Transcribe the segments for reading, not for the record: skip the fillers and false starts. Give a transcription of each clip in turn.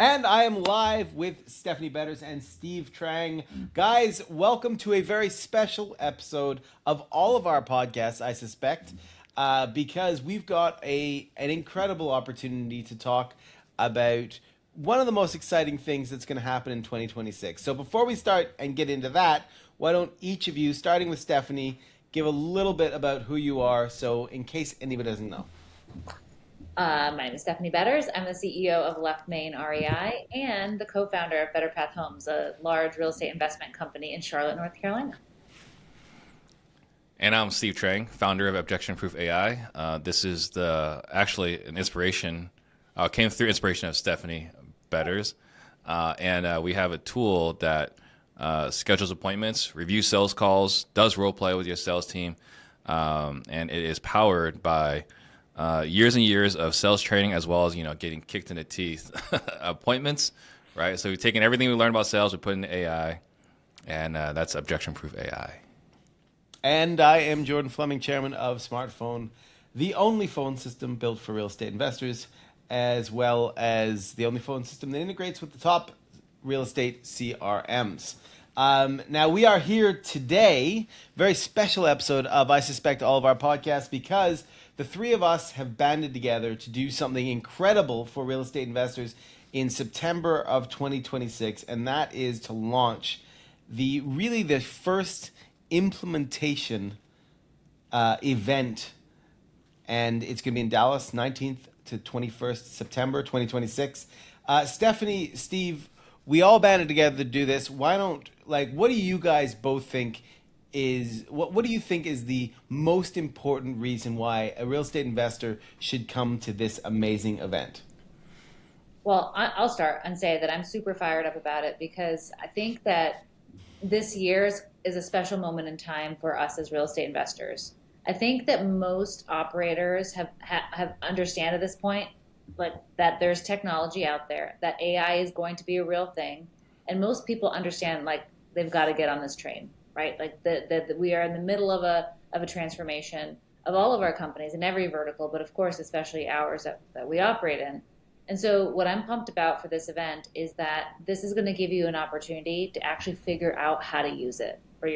And I am live with Stephanie Betters and Steve Trang. Guys, welcome to a very special episode of all of our podcasts, I suspect, because we've got an incredible opportunity to talk about one of the most exciting things that's going to happen in 2026. So before we start and get into that, why don't each of you, starting with Stephanie, give a little bit about who you are, so in case anybody doesn't know. My name is Stephanie Betters. I'm the CEO of Left Main REI and the co-founder of Better Path Homes, a large real estate investment company in Charlotte, North Carolina. And I'm Steve Trang, founder of Objection Proof AI. This is actually an inspiration, came through inspiration of Stephanie Betters. And we have a tool that schedules appointments, reviews sales calls, does role play with your sales team. And it is powered by years and years of sales training, as well as, getting kicked in the teeth appointments, right? So we've taken everything we learned about sales, we put in AI, and that's Objection Proof AI. And I am Jordan Fleming, chairman of smrtPhone, the only phone system built for real estate investors, as well as the only phone system that integrates with the top real estate CRMs. Now, we are here today, very special episode of, I suspect, all of our podcasts, because the three of us have banded together to do something incredible for real estate investors in September of 2026, and that is to launch the first implementation event, and it's going to be in Dallas, 19th to 21st September 2026. Stephanie, Steve, we all banded together to do this. What do you guys both think what do you think is the most important reason why a real estate investor should come to this amazing event? Well, I'll start and say that I'm super fired up about it because I think that this year is a special moment in time for us as real estate investors. I think that most operators have understand at this point, like, that there's technology out there, that AI is going to be a real thing, and most people understand, like, they've got to get on this train, right? Like, that we are in the middle of a transformation of all of our companies in every vertical, but of course, especially ours that we operate in. And so what I'm pumped about for this event is that this is going to give you an opportunity to actually figure out how to use it for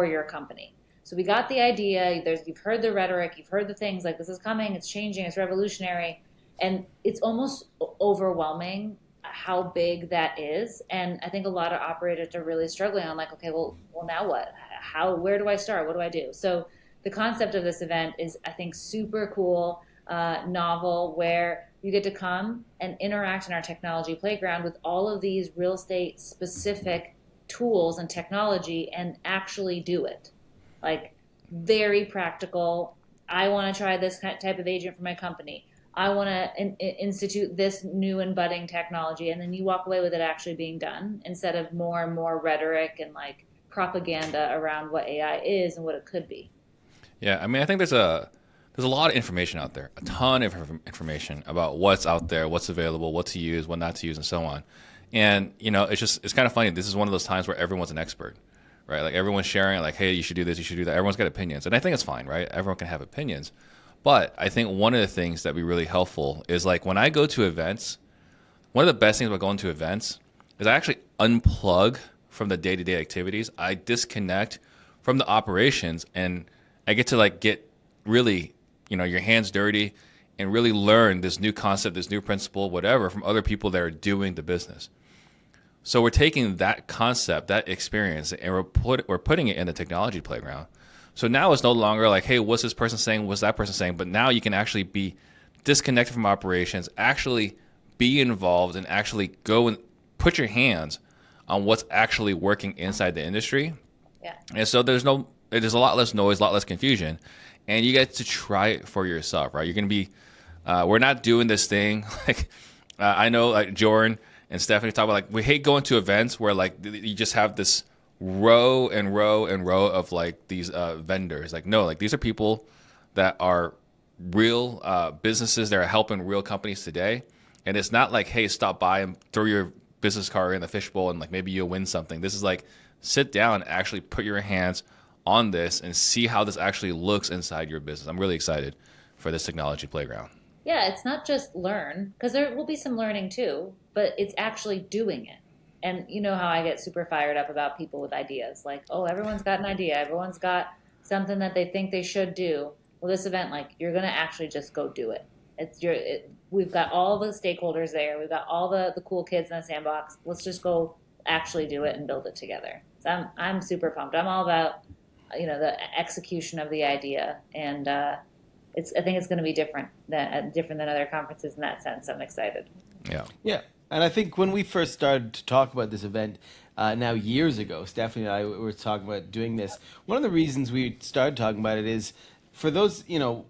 your company. So we got the idea, you've heard the rhetoric, you've heard the things like, this is coming, it's changing, it's revolutionary, and it's almost overwhelming how big that is. And I think a lot of operators are really struggling on, like, okay, well now what? Where do I start? What do I do? So the concept of this event is, I think, super cool, novel, where you get to come and interact in our technology playground with all of these real estate specific tools and technology and actually do it. Like, very practical. I want to try this type of agent for my company. I want to institute this new and budding technology. And then you walk away with it actually being done, instead of more and more rhetoric and, like, propaganda around what AI is and what it could be. Yeah, I mean, I think there's a lot of information out there, a ton of information about what's out there, what's available, what to use, what not to use, and so on. And, it's kind of funny. This is one of those times where everyone's an expert, right? Like, everyone's sharing, like, hey, you should do this, you should do that. Everyone's got opinions. And I think it's fine, right? Everyone can have opinions. But I think one of the things that would be really helpful is, like, when I go to events, one of the best things about going to events is I actually unplug from the day-to-day activities. I disconnect from the operations, and I get to, like, get really, your hands dirty and really learn this new concept, this new principle, whatever, from other people that are doing the business. So we're taking that concept, that experience, and we're putting it in the technology playground. So now it's no longer like, hey, what's this person saying? What's that person saying? But now you can actually be disconnected from operations, actually be involved, and actually go and put your hands on what's actually working inside the industry. Yeah. And so there's a lot less noise, a lot less confusion, and you get to try it for yourself, right? You're going to be, we're not doing this thing like, I know, like, Jordan and Stephanie talk about, like, we hate going to events where, like, you just have this row and row and row of, like, these vendors. Like, no, like, these are people that are real businesses that are helping real companies today. And it's not like, hey, stop by and throw your business card in the fishbowl and, like, maybe you'll win something. This is like, sit down and actually put your hands on this and see how this actually looks inside your business. I'm really excited for this technology playground. Yeah, it's not just learn, because there will be some learning too, but it's actually doing it. And you know how I get super fired up about people with ideas. Like, oh, everyone's got an idea. Everyone's got something that they think they should do. Well, this event, like, you're going to actually just go do it. We've got all the stakeholders there. We've got all the cool kids in the sandbox. Let's just go actually do it and build it together. So I'm super pumped. I'm all about, the execution of the idea. And, I think it's going to be different than other conferences in that sense. I'm excited. Yeah. Yeah, and I think when we first started to talk about this event, now years ago, Stephanie and I were talking about doing this. One of the reasons we started talking about it is for those, and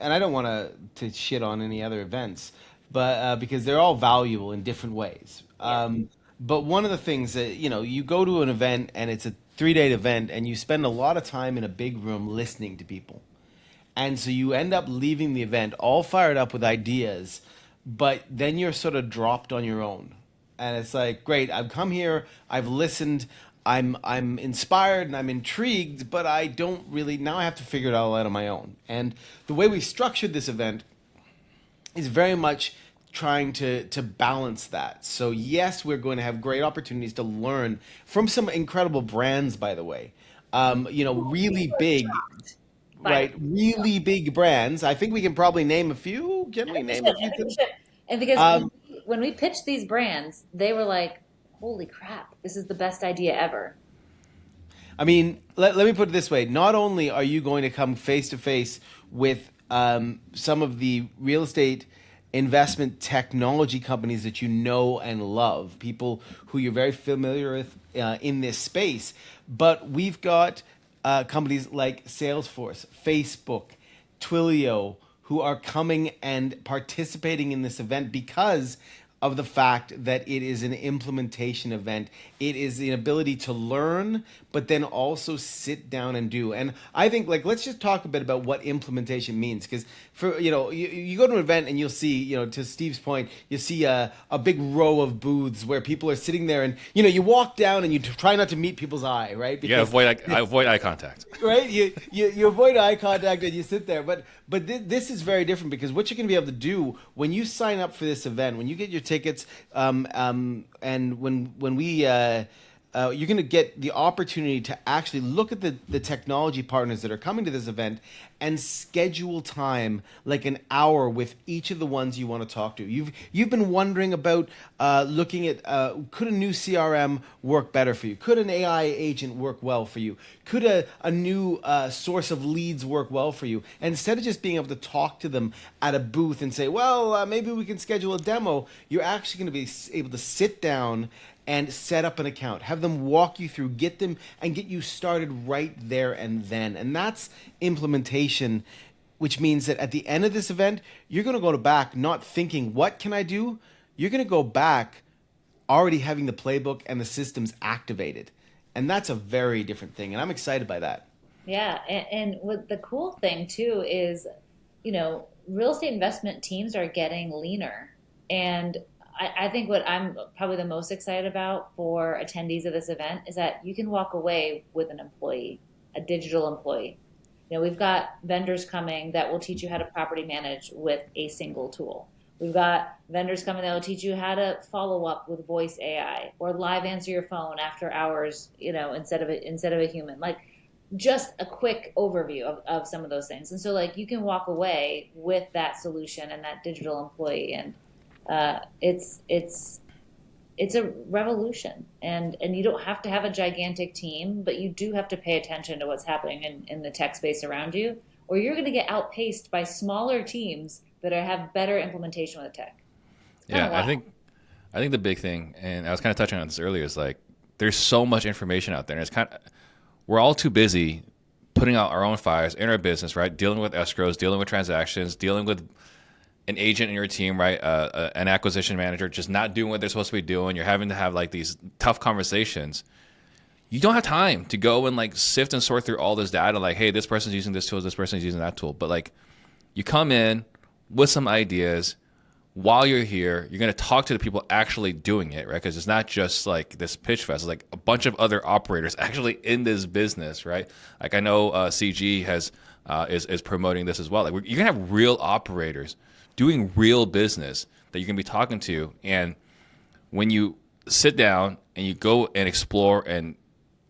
I don't want to shit on any other events, but because they're all valuable in different ways. Yeah. But one of the things that you go to an event and it's a 3-day event, and you spend a lot of time in a big room listening to people. And so you end up leaving the event all fired up with ideas, but then you're sort of dropped on your own. And it's like, great, I've come here, I've listened, I'm inspired and I'm intrigued, but I don't really, now I have to figure it all out on my own. And the way we structured this event is very much trying to balance that. So yes, we're going to have great opportunities to learn from some incredible brands, by the way. Really big, right? Really big brands. I think we can probably name a few. Can we name a few? I think we should. And because Um, when we pitched these brands, they were like, holy crap, this is the best idea ever. I mean, let me put it this way. Not only are you going to come face to face with some of the real estate investment technology companies that you know and love, people who you're very familiar with in this space, but we've got companies like Salesforce, Facebook, Twilio, who are coming and participating in this event because of the fact that it is an implementation event. It is the ability to learn, but then also sit down and do. And I think, like, let's just talk a bit about what implementation means. Because for you go to an event and you'll see, to Steve's point, you see a big row of booths where people are sitting there, and you walk down and you try not to meet people's eye, right? You gotta avoid eye contact. Right? You avoid eye contact and you sit there. But this is very different, because what you're going to be able to do when you sign up for this event, when you get your tickets, and when we you're going to get the opportunity to actually look at the technology partners that are coming to this event and schedule time, like an hour, with each of the ones you want to talk to. You've been wondering about looking at could a new CRM work better for you? Could an AI agent work well for you? Could a new source of leads work well for you? And instead of just being able to talk to them at a booth and say, well, maybe we can schedule a demo, you're actually going to be able to sit down and set up an account, have them walk you through, get you started right there and then. And that's implementation, which means that at the end of this event, you're going to go back not thinking, what can I do? You're going to go back already having the playbook and the systems activated. And that's a very different thing. And I'm excited by that. Yeah, and what the cool thing too is, real estate investment teams are getting leaner. And I think what I'm probably the most excited about for attendees of this event is that you can walk away with an employee, a digital employee. We've got vendors coming that will teach you how to property manage with a single tool. We've got vendors coming that will teach you how to follow up with voice AI or live answer your phone after hours, instead of a human. Like, just a quick overview of some of those things. And so, like, you can walk away with that solution and that digital employee, and it's a revolution, and you don't have to have a gigantic team, but you do have to pay attention to what's happening in the tech space around you, or you're going to get outpaced by smaller teams that have better implementation with the tech. Yeah, I think the big thing, and I was kind of touching on this earlier, is like there's so much information out there, and we're all too busy putting out our own fires in our business, right? Dealing with escrows, dealing with transactions, dealing with an agent in your team, right? An acquisition manager just not doing what they're supposed to be doing. You're having to have like these tough conversations. You don't have time to go and like sift and sort through all this data. Like, hey, this person's using this tool, this person's using that tool. But like, you come in with some ideas. While you're here, you're going to talk to the people actually doing it, right? Because it's not just like this pitch fest. It's like a bunch of other operators actually in this business, right? Like I know CG is promoting this as well. Like you're going to have real operators doing real business that you're going to be talking to. And when you sit down and you go and explore and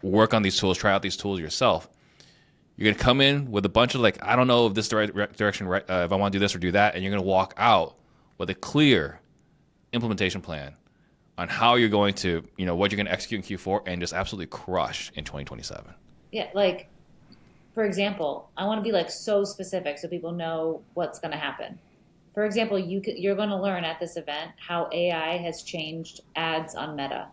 work on these tools, try out these tools yourself, you're going to come in with a bunch of like, I don't know if this is the right direction, right, if I want to do this or do that. And you're going to walk out with a clear implementation plan on how you're going to, what you're going to execute in Q4 and just absolutely crush in 2027. Yeah, like, for example, I want to be like so specific so people know what's going to happen. For example, you're going to learn at this event how AI has changed ads on Meta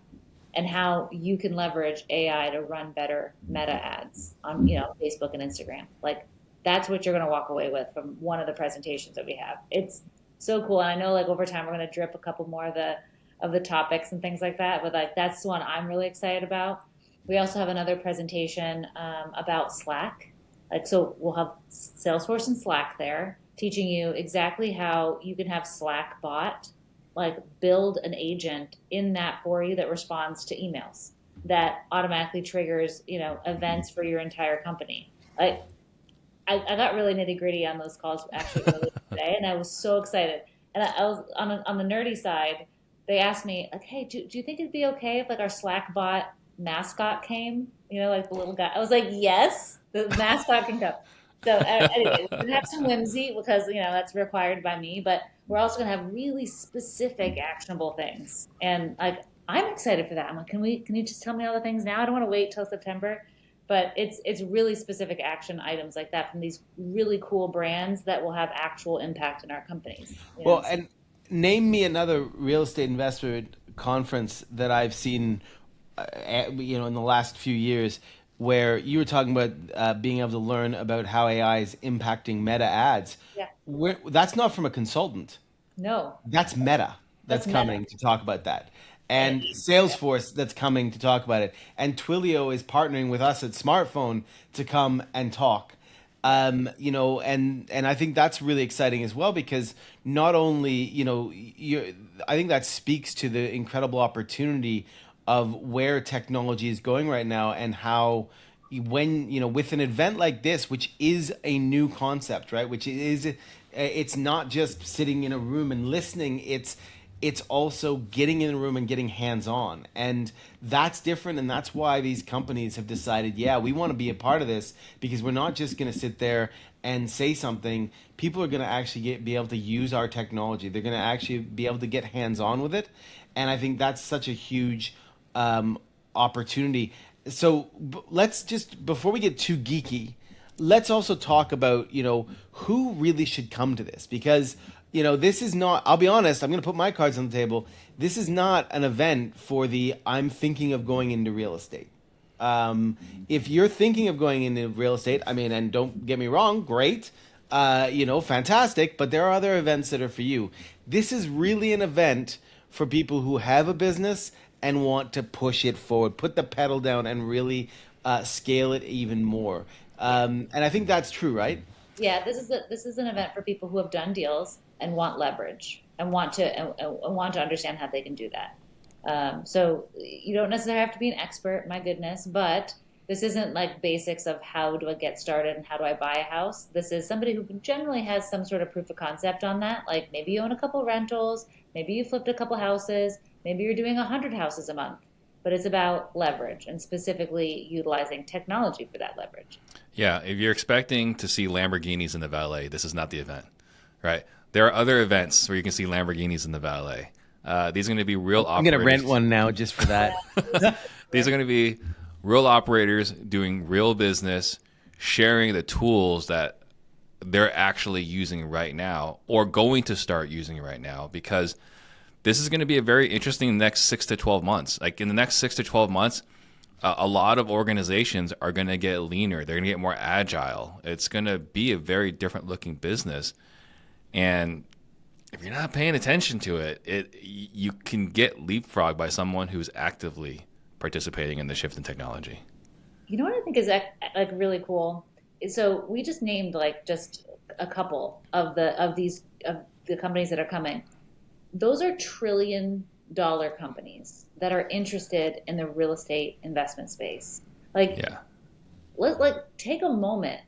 and how you can leverage AI to run better Meta ads on, Facebook and Instagram. Like, that's what you're going to walk away with from one of the presentations that we have. It's so cool. And I know like over time, we're going to drip a couple more of the topics and things like that. But like, that's the one I'm really excited about. We also have another presentation about Slack. Like, so we'll have Salesforce and Slack there, teaching you exactly how you can have Slack bot, like build an agent in that for you that responds to emails, that automatically triggers, events for your entire company. Like, I got really nitty gritty on those calls actually earlier today, and I was so excited. And I was on the nerdy side. They asked me like, "Hey, do you think it'd be okay if like our Slack bot mascot came? Like the little guy." I was like, "Yes, the mascot can come." So anyway, we're gonna have some whimsy because that's required by me, but we're also gonna have really specific, actionable things. And like, I'm excited for that. I'm like, can you just tell me all the things now? I don't want to wait till September. But it's really specific action items like that from these really cool brands that will have actual impact in our companies. Well, and name me another real estate investment conference that I've seen, in the last few years, where you were talking about being able to learn about how AI is impacting Meta ads. Yeah. That's not from a consultant. No. That's Meta that's coming Meta to talk about that. And Salesforce that's coming to talk about it. And Twilio is partnering with us at smartPhone to come and talk. And I think that's really exciting as well because not only, I think that speaks to the incredible opportunity of where technology is going right now and how with an event like this, which is a new concept, right? It's not just sitting in a room and listening. It's also getting in the room and getting hands-on. And that's different. And that's why these companies have decided, yeah, we want to be a part of this because we're not just going to sit there and say something. People are going to actually be able to use our technology. They're going to actually be able to get hands-on with it. And I think that's such a huge opportunity. So let's just, before we get too geeky, let's also talk about, who really should come to this because this is not, I'll be honest, I'm going to put my cards on the table. This is not an event for I'm thinking of going into real estate. If you're thinking of going into real estate, and don't get me wrong, great, fantastic, but there are other events that are for you. This is really an event for people who have a business and want to push it forward, put the pedal down and really scale it even more. And I think that's true, right? Yeah, this is an event for people who have done deals and want leverage and want to understand how they can do that. So you don't necessarily have to be an expert, my goodness, but this isn't like basics of how do I get started and how do I buy a house. This is somebody who generally has some sort of proof of concept on that. Like maybe you own a couple rentals, maybe you flipped a couple houses, maybe you're doing 100 houses a month. But it's about leverage and specifically utilizing technology for that leverage. Yeah, if you're expecting to see Lamborghinis in the valet, this is not the event, right? There are other events where you can see Lamborghinis in the valet. These are going to be real operators. I'm going to rent one now just for that. These are going to be real operators doing real business, sharing the tools that they're actually using right now or going to start using right now because this is going to be a very interesting next 6 to 12 months. Like in the next 6 to 12 months, a lot of organizations are going to get leaner. They're going to get more agile. It's going to be a very different looking business. And if you're not paying attention to it, you can get leapfrogged by someone who's actively participating in the shift in technology. You know what I think is like really cool? So we just named like just a couple of the companies that are coming. Those are $1 trillion companies that are interested in the real estate investment space. Like, yeah. Take a moment.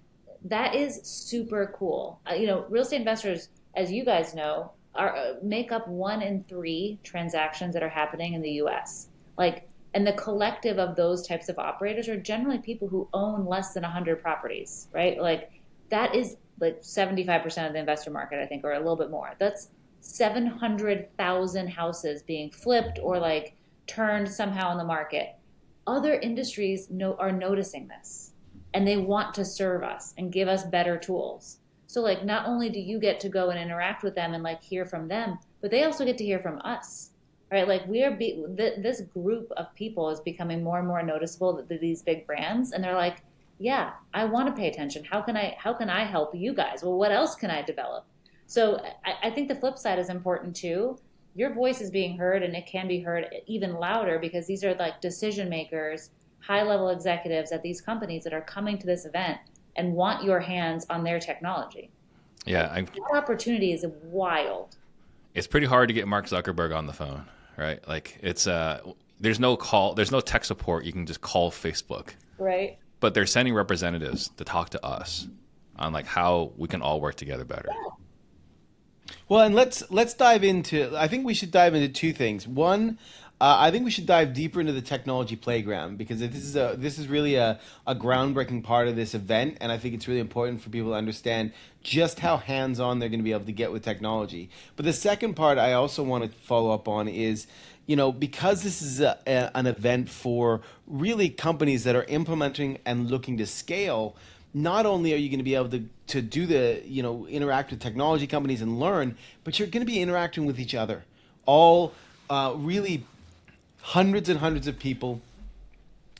That is super cool. Real estate investors as you guys know, are make up 1 in 3 transactions that are happening in the US. Like, and the collective of those types of operators are generally people who own less than 100 properties, right? Like, that is like 75% of the investor market, I think, or a little bit more. That's 700,000 houses being flipped or like turned somehow in the market. Other industries are noticing this, and they want to serve us and give us better tools. So like, not only do you get to go and interact with them and like hear from them, but they also get to hear from us, right? Like, this group of people is becoming more and more noticeable, that these big brands, and they're like, yeah, I want to pay attention. How can I help you guys? Well, what else can I develop? So I think the flip side is important too. Your voice is being heard, and it can be heard even louder, because these are like decision makers, high level executives at these companies that are coming to this event and want your hands on their technology. Yeah, That opportunity is wild. it's pretty hard to get Mark Zuckerberg on the phone, right? Like, it's there's no call, there's no tech support. You can just call Facebook, Right. but they're sending representatives to talk to us on like how we can all work together better. Well, and let's dive into. I think we should dive into two things. One, I think we should dive deeper into the technology playground, because this is really a groundbreaking part of this event, and I think it's really important for people to understand just how hands-on they're going to be able to get with technology. But the second part I also want to follow up on is, because this is an event for really companies that are implementing and looking to scale. Not only are you going to be able to do interact with technology companies and learn, but you're going to be interacting with each other. All really hundreds and hundreds of people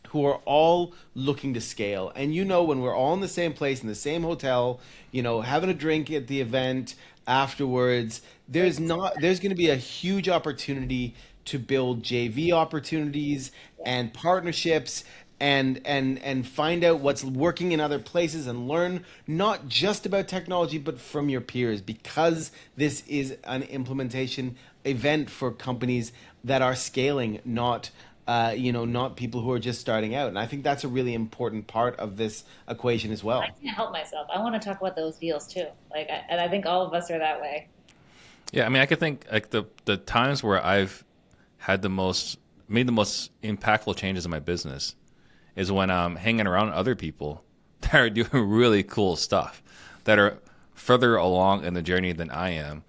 who are all looking to scale. And when we're all in the same place, in the same hotel, having a drink at the event afterwards, there's going to be a huge opportunity to build JV opportunities and partnerships, and find out what's working in other places, and learn not just about technology but from your peers, because this is an implementation event for companies that are scaling, not not people who are just starting out. And I think that's a really important part of this equation as I well. can't help myself. I want to talk about those deals too. Like, and I think all of us are that way. Yeah, I mean, I could think like the times where I've made the most impactful changes in my business is when I'm hanging around other people that are doing really cool stuff, that are further along in the journey than I am,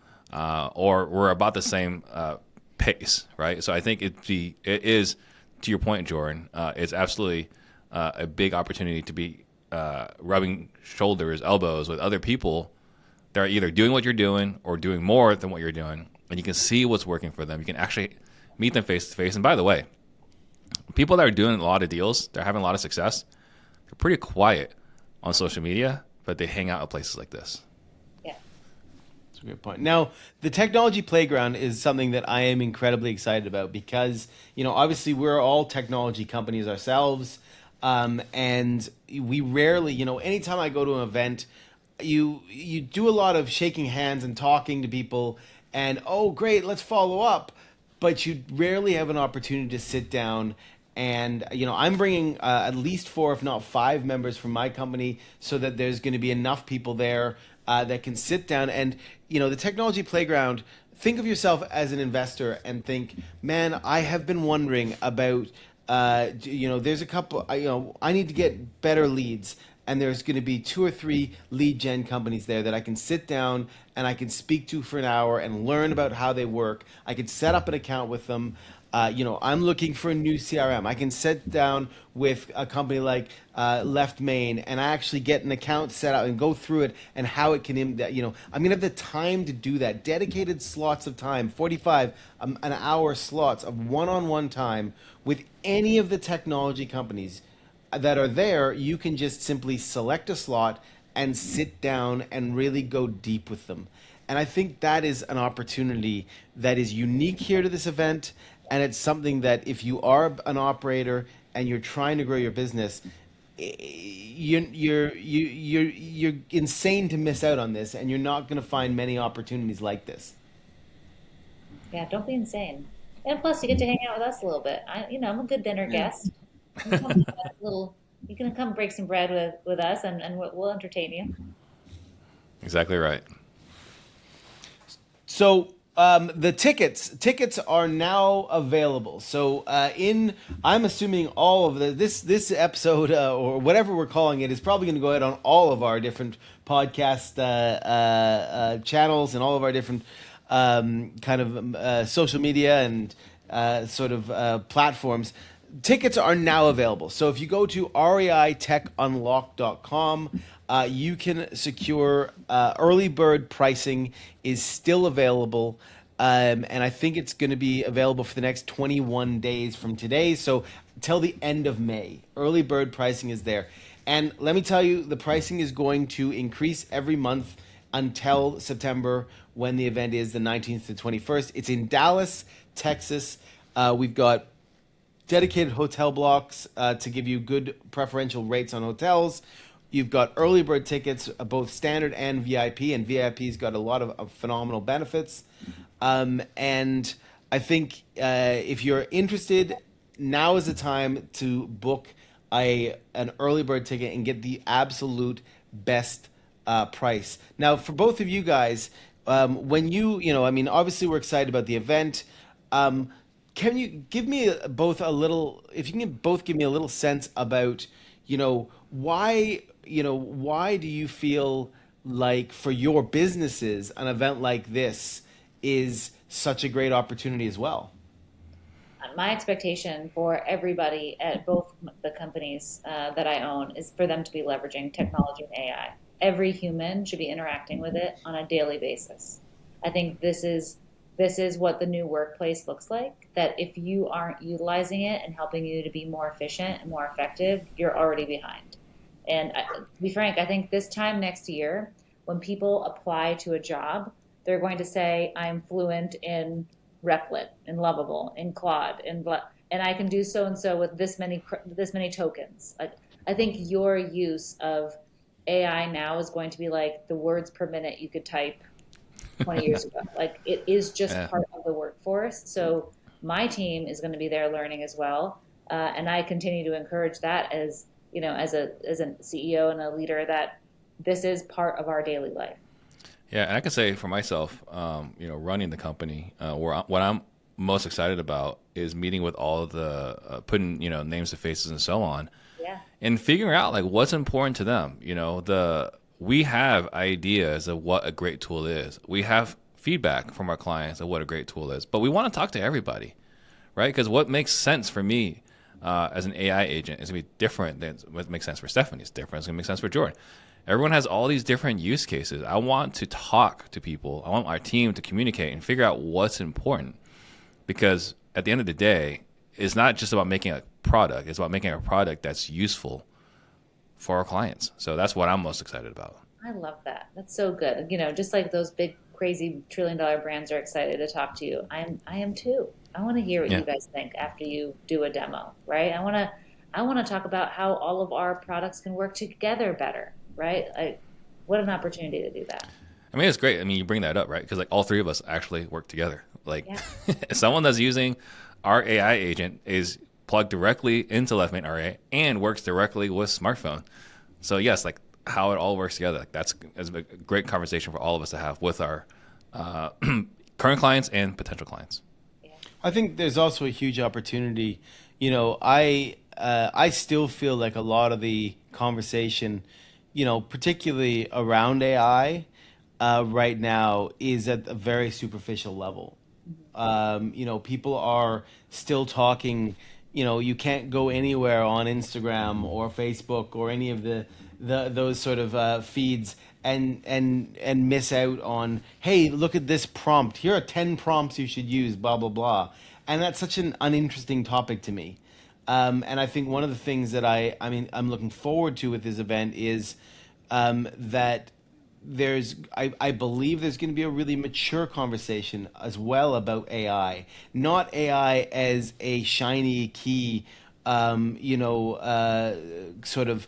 or we're about the same pace, right? So I think it is, to your point, Jordan, it's absolutely a big opportunity to be rubbing shoulders, elbows with other people that are either doing what you're doing or doing more than what you're doing, and you can see what's working for them. You can actually meet them face to face. And by the way, people that are doing a lot of deals, they're having a lot of success, they're pretty quiet on social media, but they hang out at places like this. Yeah. That's a good point. Now, the technology playground is something that I am incredibly excited about, because, obviously we're all technology companies ourselves. And we rarely, anytime I go to an event, you do a lot of shaking hands and talking to people, and, oh, great, let's follow up. But you rarely have an opportunity to sit down. And I'm bringing at least 4, if not 5, members from my company, so that there's going to be enough people there that can sit down. And the technology playground. Think of yourself as an investor and think, man, I have been wondering about. There's a couple. I need to get better leads. And there's going to be 2 or 3 lead gen companies there that I can sit down and I can speak to for an hour and learn about how they work. I can set up an account with them. I'm looking for a new CRM. I can sit down with a company like Left Main, and I actually get an account set up and go through it and how it can, I'm going to have the time to do that. Dedicated slots of time, 45 an hour slots of one-on-one time with any of the technology companies that are there. You can just simply select a slot and sit down and really go deep with them. And I think that is an opportunity that is unique here to this event. And it's something that if you are an operator and you're trying to grow your business, you're insane to miss out on this, and you're not going to find many opportunities like this. Yeah, don't be insane. And plus, you get to hang out with us a little bit. I'm a good dinner guest. You can come, have a little, you can come break some bread with us, and we'll entertain you. Exactly right. So the tickets are now available. So I'm assuming all of this episode or whatever we're calling it is probably going to go out on all of our different podcast channels and all of our different kind of social media and sort of platforms. Tickets are now available. So if you go to reitechunlocked.com, you can secure early bird pricing is still available. And I think it's going to be available for the next 21 days from today. So till the end of May, early bird pricing is there. And let me tell you, the pricing is going to increase every month until September when the event is the 19th to 21st. It's in Dallas, Texas. We've got dedicated hotel blocks to give you good preferential rates on hotels. You've got early bird tickets, both standard and VIP, and VIP's got a lot of phenomenal benefits. And I think if you're interested, now is the time to book an early bird ticket and get the absolute best price. Now, for both of you guys, when I mean, obviously we're excited about the event. Can you give me both a little, if you can both give me a little sense about, why do you feel like for your businesses, an event like this is such a great opportunity as well? My expectation for everybody at both the companies that I own is for them to be leveraging technology and AI. Every human should be interacting with it on a daily basis. I think this is what the new workplace looks like. That if you aren't utilizing it and helping you to be more efficient and more effective, you're already behind. And to be frank, I think this time next year, when people apply to a job, they're going to say, I'm fluent in Replit, in Lovable, in Claude, and I can do so and so with this many tokens. I think your use of AI now is going to be like the words per minute you could type 20 years ago. Like it is just Yeah. part of the workforce. So my team is going to be there learning as well, and I continue to encourage that as as a CEO and a leader that this is part of our daily life. Yeah, and I can say for myself, running the company, what I'm most excited about is meeting with all of the putting names to faces and so on, Yeah. and figuring out like what's important to them. We have ideas of what a great tool is. We have feedback from our clients of what a great tool is, but we want to talk to everybody, right? Because what makes sense for me as an AI agent is going to be different than what makes sense for Stephanie. It's different. It's going to make sense for Jordan. Everyone has all these different use cases. I want to talk to people. I want our team to communicate and figure out what's important. Because at the end of the day, it's not just about making a product. It's about making a product that's useful for our clients. So that's what I'm most excited about. I love that. That's so good. Just like those big, crazy $1 trillion brands are excited to talk to you. I am too. I want to hear what Yeah. you guys think after you do a demo, right? I want to talk about how all of our products can work together better, right? What an opportunity to do that. I mean, it's great. I mean, you bring that up, right? Because like all three of us actually work together. Like Yeah. someone that's using our AI agent is plugged directly into Left Main REI and works directly with smartphone. So yes, like how it all works together. Like that's a great conversation for all of us to have with our current clients and potential clients. Yeah. I think there's also a huge opportunity. I still feel like a lot of the conversation, particularly around AI, right now is at a very superficial level. People are still talking. You can't go anywhere on Instagram or Facebook or any of those sort of feeds and miss out on, hey, look at this prompt. Here are 10 prompts you should use, blah blah blah. And that's such an uninteresting topic to me. And I think one of the things that I'm looking forward to with this event is that I believe there's going to be a really mature conversation as well about AI, not AI as a shiny key, sort of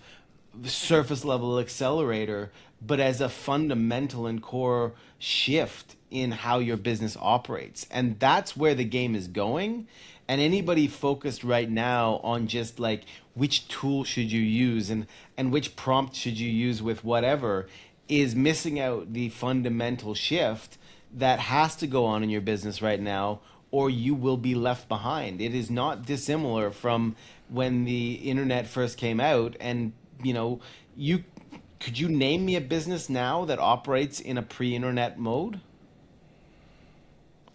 surface level accelerator, but as a fundamental and core shift in how your business operates. And that's where the game is going. And anybody focused right now on just like which tool should you use and which prompt should you use with whatever is missing out the fundamental shift that has to go on in your business right now, or you will be left behind. It is not dissimilar from when the internet first came out, and you could you name me a business now that operates in a pre-internet mode?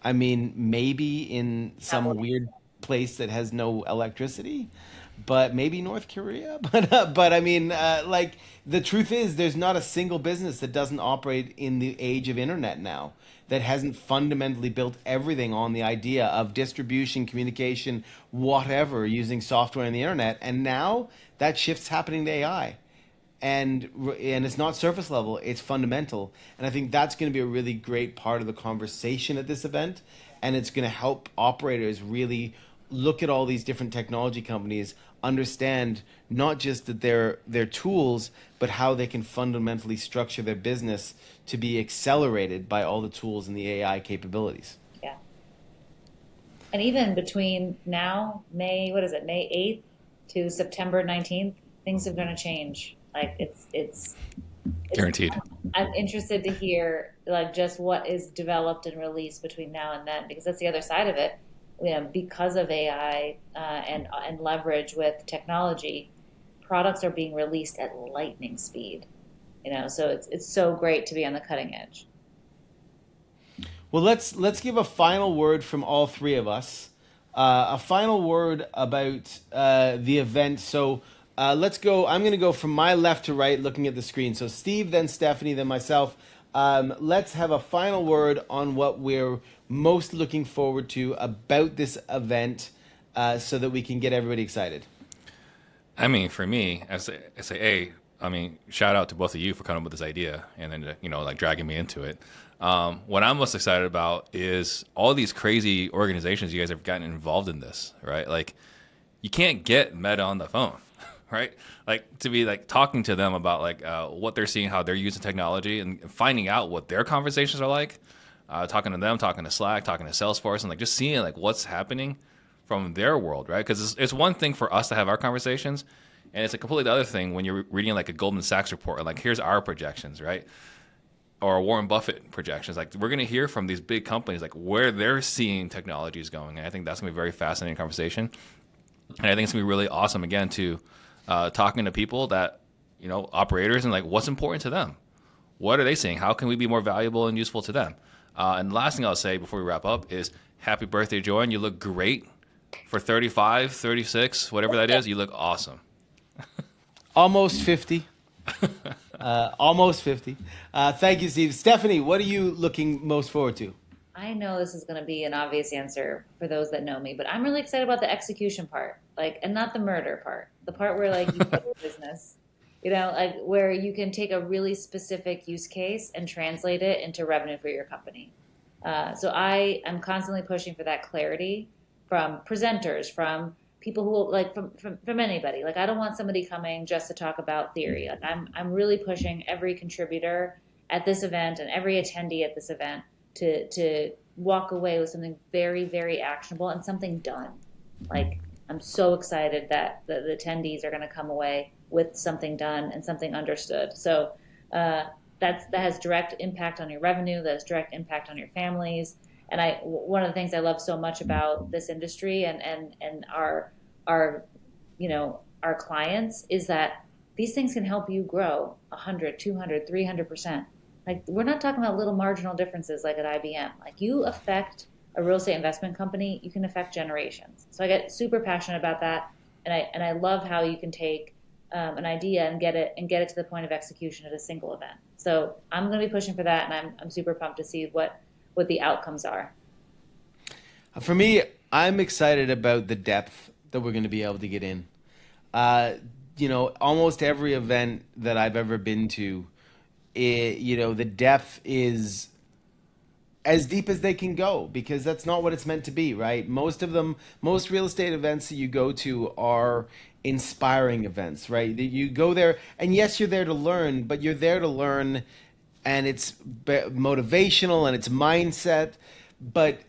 I mean, maybe in some weird place that has no electricity, but maybe North Korea. But I mean, like the truth is, there's not a single business that doesn't operate in the age of internet now that hasn't fundamentally built everything on the idea of distribution, communication, whatever, using software and the internet. And now that shift's happening to AI, and it's not surface level, it's fundamental. And I think that's going to be a really great part of the conversation at this event, and it's going to help operators really look at all these different technology companies, understand not just that they're tools, but how they can fundamentally structure their business to be accelerated by all the tools and the AI capabilities. Yeah. And even between now, May 8th to September 19th, things are going to change. Like it's Guaranteed. I'm interested to hear like just what is developed and released between now and then, because that's the other side of it. Because of AI and leverage with technology, products are being released at lightning speed. So it's so great to be on the cutting edge. Well, let's give a final word from all three of us. A final word about the event. So let's go. I'm going to go from my left to right, looking at the screen. So Steve, then Stephanie, then myself. Let's have a final word on what we're most looking forward to about this event, so that we can get everybody excited. I mean, for me, I mean, shout out to both of you for coming up with this idea and then, like dragging me into it. What I'm most excited about is all these crazy organizations you guys have gotten involved in this, right? Like, you can't get Meta on the phone, right? Like, to be like talking to them about like what they're seeing, how they're using technology, and finding out what their conversations are like. Talking to them, talking to Slack, talking to Salesforce, and like just seeing like what's happening from their world, right? Because it's one thing for us to have our conversations, and it's a completely other thing when you're reading like a Goldman Sachs report and like here's our projections, right? Or Warren Buffett projections. Like we're going to hear from these big companies like where they're seeing technologies going, and I think that's going to be a very fascinating conversation. And I think it's going to be really awesome again to talking to people that operators and like what's important to them. What are they seeing? How can we be more valuable and useful to them? And the last thing I'll say before we wrap up is happy birthday, Joanne. You look great for 35, 36, whatever that is. You look awesome. Almost 50. Almost 50. Thank you, Steve. Stephanie, what are you looking most forward to? I know this is going to be an obvious answer for those that know me, but I'm really excited about the execution part, like, and not the murder part, the part where like you put your business, like where you can take a really specific use case and translate it into revenue for your company. So I am constantly pushing for that clarity from presenters, from people who like from anybody. Like I don't want somebody coming just to talk about theory. Like I'm really pushing every contributor at this event and every attendee at this event to walk away with something very, very actionable and something done. Like I'm so excited that the attendees are going to come away with something done and something understood. So that has direct impact on your revenue. That has direct impact on your families. And one of the things I love so much about this industry and our clients is that these things can help you grow 100, 200, 300%. Like we're not talking about little marginal differences like at IBM. Like you affect a real estate investment company, you can affect generations. So I get super passionate about that, and I love how you can take an idea and get it to the point of execution at a single event. So I'm going to be pushing for that, and I'm super pumped to see what the outcomes are. For me, I'm excited about the depth that we're going to be able to get in. Almost every event that I've ever been to, the depth is as deep as they can go, because that's not what it's meant to be, right? Most real estate events that you go to are inspiring events, right? You go there, and yes, you're there to learn, but you're there to learn, and it's motivational and it's mindset, but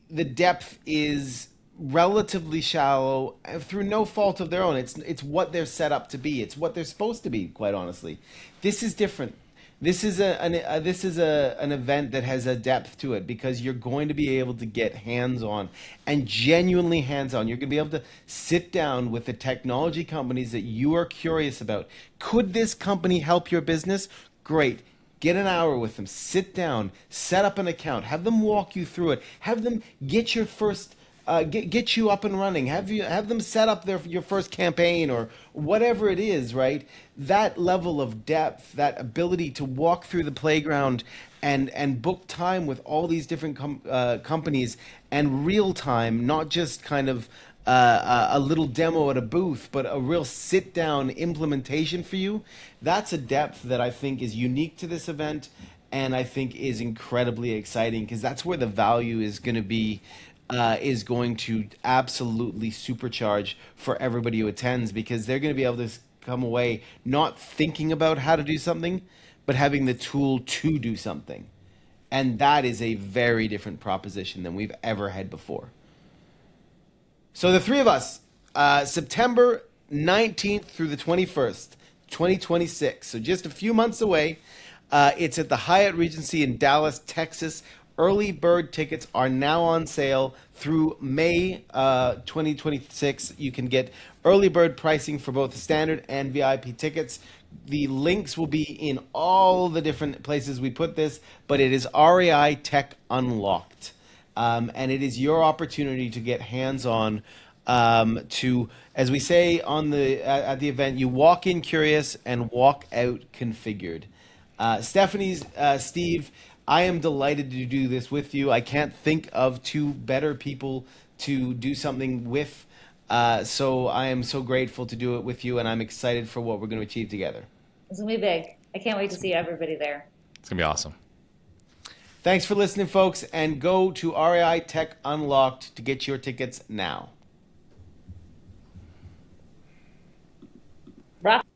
the depth is relatively shallow through no fault of their own. It's what they're set up to be. It's what they're supposed to be, quite honestly. This is different. an event that has a depth to it because you're going to be able to get hands on and genuinely hands on. You're going to be able to sit down with the technology companies that you are curious about. Could this company help your business? Great. Get an hour with them. Sit down. Set up an account. Have them walk you through it. Have them get your first get you up and running. Have them set up your first campaign or whatever it is, right? That level of depth, that ability to walk through the playground and book time with all these different companies and real time, not just kind of a little demo at a booth, but a real sit down implementation for you. That's a depth that I think is unique to this event and I think is incredibly exciting because that's where the value is going to be is going to absolutely supercharge for everybody who attends because they're going to be able to come away not thinking about how to do something, but having the tool to do something. And that is a very different proposition than we've ever had before. So the three of us, September 19th through the 21st, 2026. So just a few months away. It's at the Hyatt Regency in Dallas, Texas. Early bird tickets are now on sale through May 2026. You can get early bird pricing for both the standard and VIP tickets. The links will be in all the different places we put this, but it is REI Tech Unlocked. And it is your opportunity to get hands-on to, as we say at the event, you walk in curious and walk out configured. Steve, I am delighted to do this with you. I can't think of two better people to do something with. So I am so grateful to do it with you, and I'm excited for what we're going to achieve together. It's going to be big. I can't wait to see everybody there. It's going to be awesome. Thanks for listening, folks, and go to REI Tech Unlocked to get your tickets now. Rock